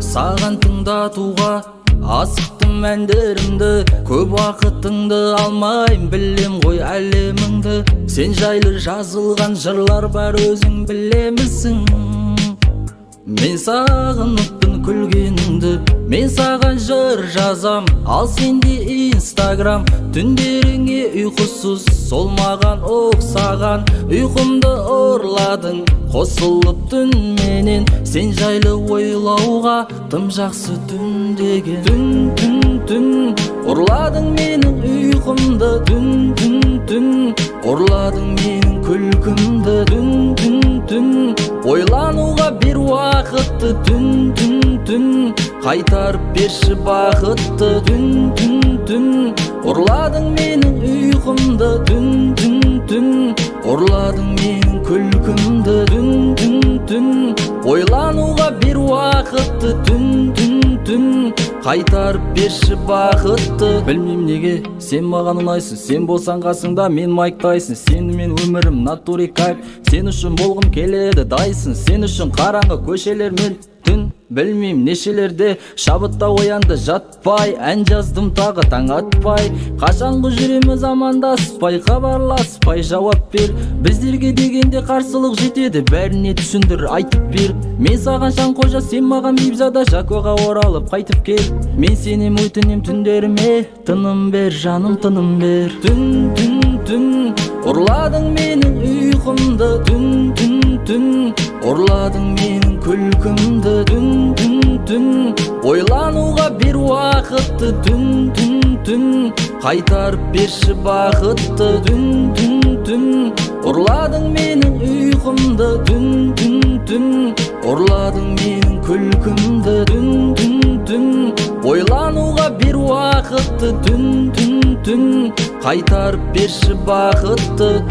саған тыңдатуға асықтым әндерімді. Көп уақытыңды алмайм, білем ғой әлеміңді. Сен жайлы жазылған жырлар бар, өзің білемісің. Мен сағыныппын күлгеніңді, мен саған жыр жазам, ал сенде инстаграм. Түндеріңе ұйқысыз, сол маған ұқсаған. Ұйқымды ұрладың, қосылып түнменен. Сен жайлы ойлауға тым жақсы түн деген. Түн, ұрладың менің ұйқымды. Түн, ұрладың менің күлкімді. Түн, ойлануға бір уақытты. Түн, қайтарып берші бақытты. Түн, ұрладың менің ұйқымды. Түн, ұрладың менің күлкімді. Түн, ойлануға бір уақытты. Түн, қайтарып берші бақытты. Білмейм неге сен маған ұнайсың, сен болсаң қасыңда мен Майк Тайсон. Сенімен өмірім натури кайф, сен үшін болғым келеді дайсын. Сен үшін қараңғы көшелер мен түн, білмейм нешелерде шабытта оянды жатпай. Ән жаздым тағы таң атпай, қашанғы жүреміз амандаспай. Хабарласпай жауап бер, біздерге дегенде қарсылық жетеді. Бәріне түсіндір, айтып бер. Мен саған Шанқожа, сен маған Бибзада. Жакоға оралып қайтып кел, мен сенем өтінем түндеріме. Тыным бер жаным, тыным бер. Түн, ұрладың менің ұйқымды. Түн, ұрладың менің күлкімді. Түн, ойлануға бір уақытты. Түн, қайтарып берші бақытты. Түн, ұрладың менің ұйқымды. Түн, ұрладың менің күлкімді. Түн, ойлануға бір уақытты. Түн, қайтарып берші бақытты.